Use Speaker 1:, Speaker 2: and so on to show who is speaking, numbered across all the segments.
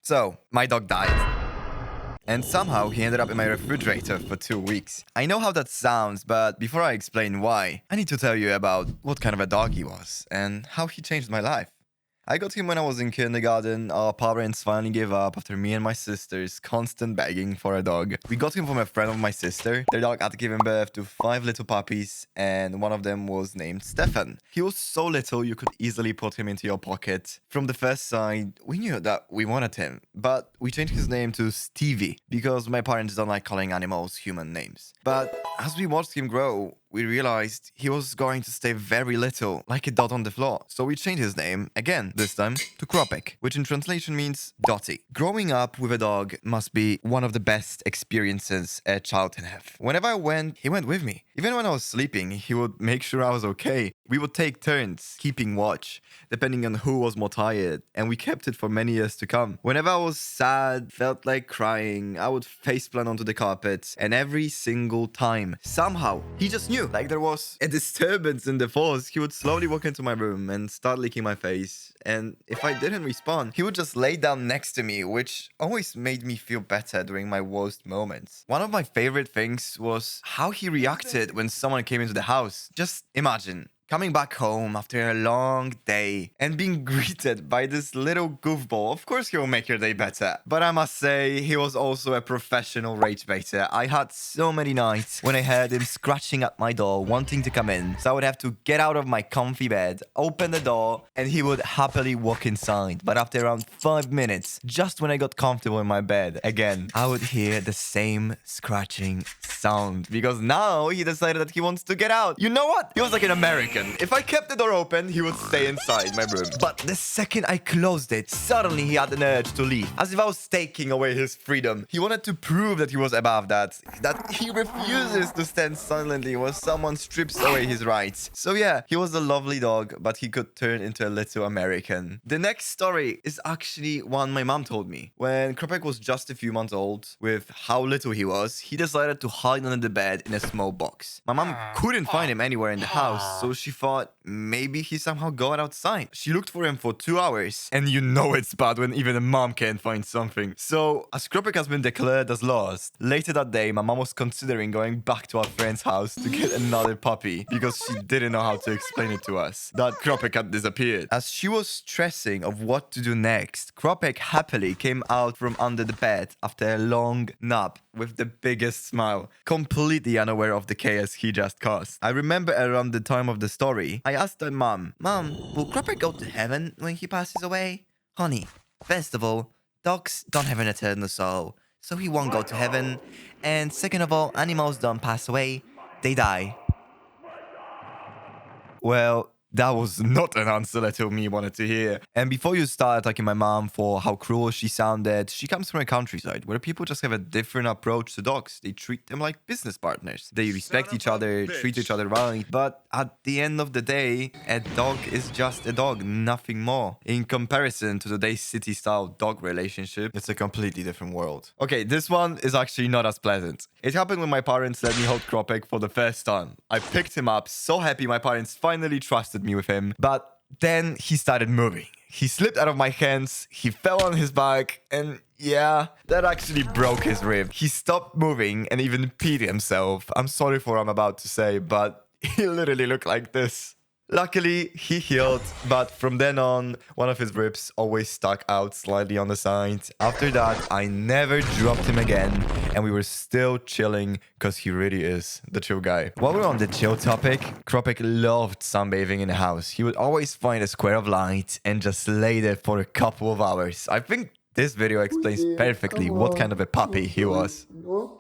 Speaker 1: So, my dog died. And somehow he ended up in my refrigerator for 2 weeks. I know how that sounds, but before I explain why, I need to tell you about what kind of a dog he was and how he changed my life. I got him when I was in kindergarten. Our parents finally gave up after me and my sister's constant begging for a dog. We got him from a friend of my sister. Their dog had given birth to 5 little puppies, and one of them was named Stefan. He was so little you could easily put him into your pocket. From the first sight, we knew that we wanted him, but we changed his name to Stevie because my parents don't like calling animals human names. But as we watched him grow, we realized he was going to stay very little, like a dot on the floor. So we changed his name, again, this time, to Kropek, which in translation means dotty. Growing up with a dog must be one of the best experiences a child can have. Whenever I went, he went with me. Even when I was sleeping, he would make sure I was okay. We would take turns keeping watch, depending on who was more tired, and we kept it for many years to come. Whenever I was sad, felt like crying, I would faceplant onto the carpet, and every single time, somehow, he just knew. Like there was a disturbance in the force, he would slowly walk into my room and start licking my face. And if I didn't respond, he would just lay down next to me, which always made me feel better during my worst moments. One of my favorite things was how he reacted when someone came into the house. Just imagine coming back home after a long day and being greeted by this little goofball. Of course, he will make your day better. But I must say, he was also a professional rage baiter. I had so many nights when I heard him scratching at my door, wanting to come in. So I would have to get out of my comfy bed, open the door, and he would happily walk inside. But after around 5 minutes, just when I got comfortable in my bed, again, I would hear the same scratching sound. Because now he decided that he wants to get out. You know what? He was like an American. If I kept the door open, he would stay inside my room. But the second I closed it, suddenly he had an urge to leave, as if I was taking away his freedom. He wanted to prove that he was above that he refuses to stand silently when someone strips away his rights. So yeah, he was a lovely dog, but he could turn into a little American. The next story is actually one my mom told me. When Kropek was just a few months old, with how little he was, he decided to hide under the bed in a small box. My mom couldn't find him anywhere in the house, so she thought maybe he somehow got outside. She looked for him for 2 hours, and you know it's bad when even a mom can't find something. So, as Kropek has been declared as lost, later that day, my mom was considering going back to our friend's house to get another puppy because she didn't know how to explain it to us that Kropek had disappeared. As she was stressing of what to do next, Kropek happily came out from under the bed after a long nap with the biggest smile, completely unaware of the chaos he just caused. I remember around the time of the story, I asked my mom, will Kropek go to heaven when he passes away? Honey, first of all, dogs don't have an eternal soul, so he won't go to heaven. And second of all, animals don't pass away, they die. Well, that was not an answer little me wanted to hear. And before you start attacking my mom for how cruel she sounded, she comes from a countryside where people just have a different approach to dogs. They treat them like business partners. They respect each other, treat each other right. But at the end of the day, a dog is just a dog, nothing more. In comparison to today's city-style dog relationship, it's a completely different world. Okay, this one is actually not as pleasant. It happened when my parents let me hold Kropek for the first time. I picked him up, so happy my parents finally trusted me with him, but then he started moving. He slipped out of my hands, he fell on his back, and yeah, that actually broke his rib. He stopped moving and even peed himself. I'm sorry for what I'm about to say, but he literally looked like this. Luckily, he healed, but from then on, one of his ribs always stuck out slightly on the side. After that, I never dropped him again, and we were still chilling because he really is the chill guy. While we're on the chill topic, Kropek loved sunbathing in the house. He would always find a square of light and just lay there for a couple of hours. I think this video explains perfectly what kind of a puppy he was.
Speaker 2: No.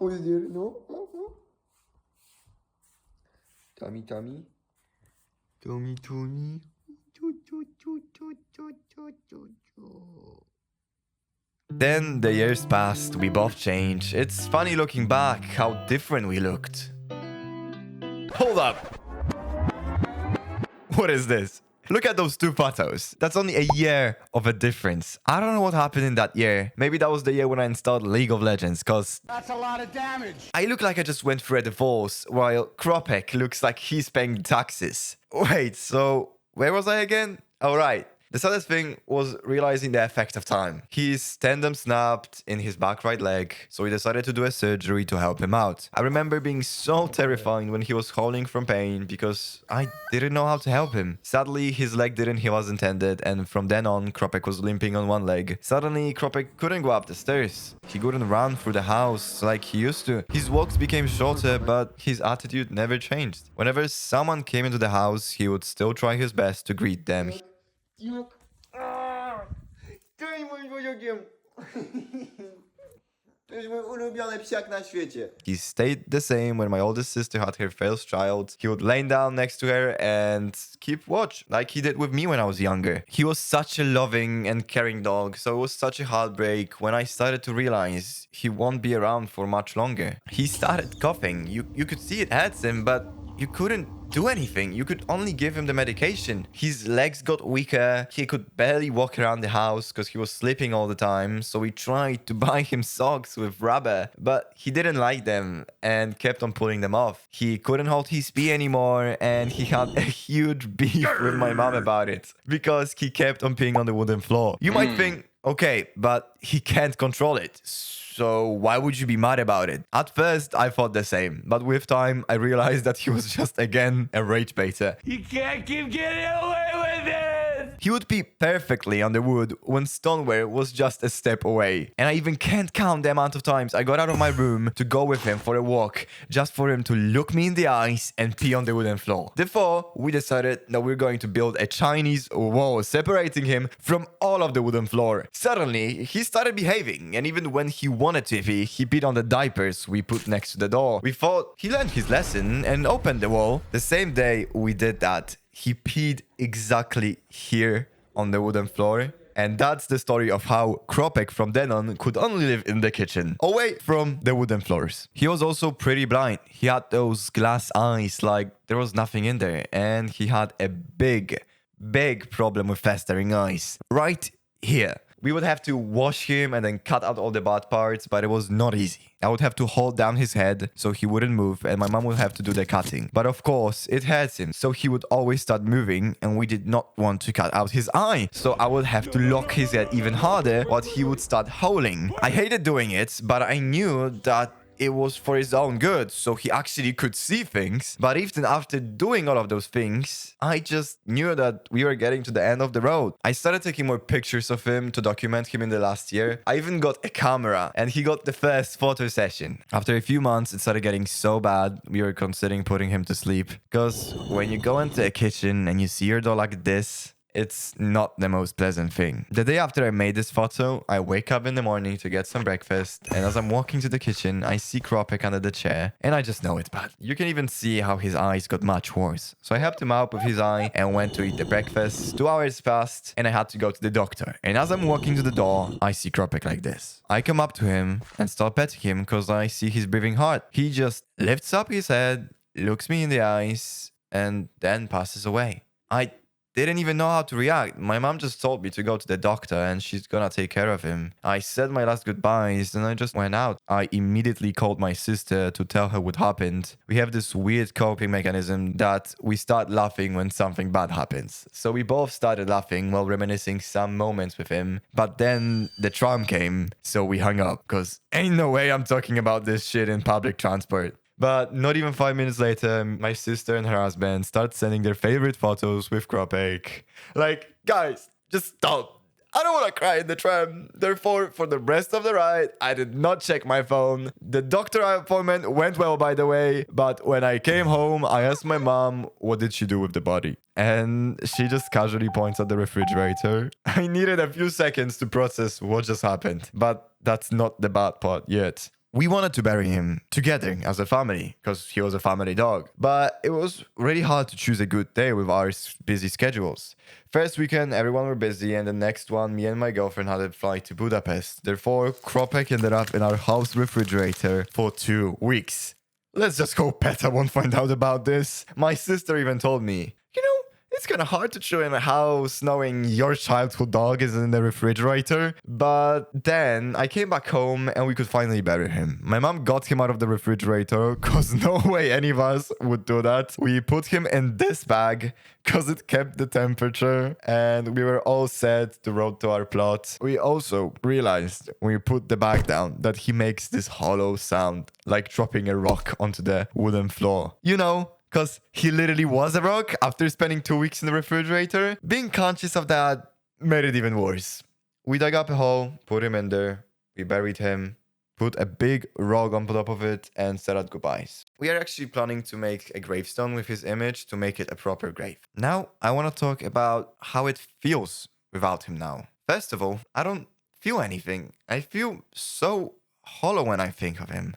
Speaker 2: Tummy.
Speaker 1: Tommy. Then the years passed, we both changed. It's funny looking back how different we looked. Hold up! What is this? Look at those 2 photos. That's only a year of a difference. I don't know what happened in that year. Maybe that was the year when I installed League of Legends, cause
Speaker 3: that's a lot of damage.
Speaker 1: I look like I just went through a divorce, while Kropek looks like he's paying taxes. Wait, so where was I again? Oh right, The saddest thing was realizing the effect of time. His tendon snapped in his back right leg, so we decided to do a surgery to help him out. I remember being so terrified when he was howling from pain because I didn't know how to help him. Sadly, his leg didn't heal as intended, and from then on, Kropek was limping on one leg. Suddenly, Kropek couldn't go up the stairs. He couldn't run through the house like he used to. His walks became shorter, but his attitude never changed. Whenever someone came into the house, he would still try his best to greet them.
Speaker 2: To jest moim poziomkiem. To jest mój ulubiony psiak na świecie.
Speaker 1: He stayed the same when my oldest sister had her first child. He would lay down next to her and keep watch, like he did with me when I was younger. He was such a loving and caring dog, so it was such a heartbreak when I started to realize he won't be around for much longer. He started coughing. You could see it hurts him, but you couldn't do anything. You could only give him the medication. His legs got weaker. He could barely walk around the house because he was sleeping all the time. So we tried to buy him socks with rubber, but he didn't like them and kept on pulling them off. He couldn't hold his pee anymore, and he had a huge beef with my mom about it because he kept on peeing on the wooden floor. You might think, okay, but he can't control it. So why would you be mad about it? At first, I thought the same, but with time, I realized that he was just again a rage baiter.
Speaker 3: You can't keep getting away with it!
Speaker 1: He would pee perfectly on the wood when stoneware was just a step away. And I even can't count the amount of times I got out of my room to go with him for a walk, just for him to look me in the eyes and pee on the wooden floor. Therefore, we decided that we're going to build a Chinese wall separating him from all of the wooden floor. Suddenly, he started behaving, and even when he wanted to pee, he peed on the diapers we put next to the door. We thought he learned his lesson and opened the wall. The same day we did that, he peed exactly here on the wooden floor. And that's the story of how Kropek from then on could only live in the kitchen, away from the wooden floors. He was also pretty blind. He had those glass eyes like there was nothing in there. And he had a big problem with festering eyes. Right here. We would have to wash him and then cut out all the bad parts, but it was not easy. I would have to hold down his head so he wouldn't move, and my mom would have to do the cutting. But of course, it hurts him, so he would always start moving, and we did not want to cut out his eye. So I would have to lock his head even harder, while he would start howling. I hated doing it, but I knew that it was for his own good, so he actually could see things. But even after doing all of those things, I just knew that we were getting to the end of the road. I started taking more pictures of him to document him in the last year. I even got a camera, and he got the first photo session. After a few months, it started getting so bad, we were considering putting him to sleep. Because when you go into a kitchen and you see your dog like this, it's not the most pleasant thing. The day after I made this photo, I wake up in the morning to get some breakfast, and as I'm walking to the kitchen, I see Kropek under the chair, and I just know it's bad. You can even see how his eyes got much worse. So I helped him out with his eye and went to eat the breakfast. 2 hours passed, and I had to go to the doctor. And as I'm walking to the door, I see Kropek like this. I come up to him and start petting him because I see he's breathing hard. He just lifts up his head, looks me in the eyes, and then passes away. I didn't even know how to react. My mom just told me to go to the doctor and she's gonna take care of him. I said my last goodbyes and I just went out. I immediately called my sister to tell her what happened. We have this weird coping mechanism that we start laughing when something bad happens. So we both started laughing while reminiscing some moments with him. But then the tram came, so we hung up because ain't no way I'm talking about this shit in public transport. But not even 5 minutes later, my sister and her husband start sending their favorite photos with Kropek. Like, guys, just stop. I don't want to cry in the tram. Therefore, for the rest of the ride, I did not check my phone. The doctor appointment went well, by the way. But when I came home, I asked my mom, what did she do with the body? And she just casually points at the refrigerator. I needed a few seconds to process what just happened. But that's not the bad part yet. We wanted to bury him together as a family because he was a family dog. But it was really hard to choose a good day with our busy schedules. First weekend, everyone were busy, and the next one, me and my girlfriend had a flight to Budapest. Therefore, Kropek ended up in our house refrigerator for 2 weeks. Let's just hope PETA won't find out about this. My sister even told me, it's kind of hard to chill in a house knowing your childhood dog is in the refrigerator. But then I came back home and we could finally bury him. My mom got him out of the refrigerator because no way any of us would do that. We put him in this bag because it kept the temperature and we were all set to road to our plot. We also realized when we put the bag down that he makes this hollow sound like dropping a rock onto the wooden floor. You know, because he literally was a rock after spending 2 weeks in the refrigerator. Being conscious of that made it even worse. We dug up a hole, put him in there, we buried him, put a big rug on top of it, and said our goodbyes. We are actually planning to make a gravestone with his image to make it a proper grave. Now, I want to talk about how it feels without him now. First of all, I don't feel anything. I feel so hollow when I think of him.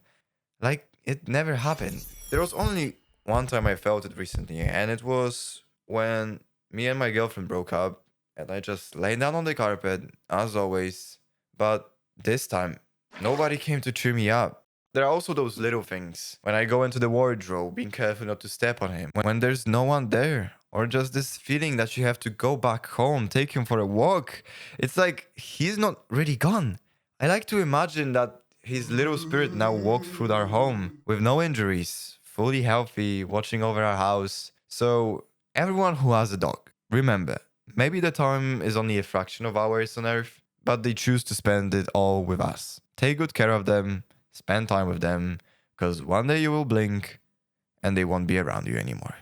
Speaker 1: Like it never happened. There was only one time I felt it recently, and it was when me and my girlfriend broke up, and I just lay down on the carpet, as always. But this time, nobody came to cheer me up. There are also those little things. When I go into the wardrobe, being careful not to step on him. When there's no one there. Or just this feeling that you have to go back home, take him for a walk. It's like he's not really gone. I like to imagine that his little spirit now walks through our home with no injuries, fully healthy, watching over our house. So everyone who has a dog, remember, maybe the time is only a fraction of hours on Earth, but they choose to spend it all with us. Take good care of them, spend time with them, because one day you will blink and they won't be around you anymore.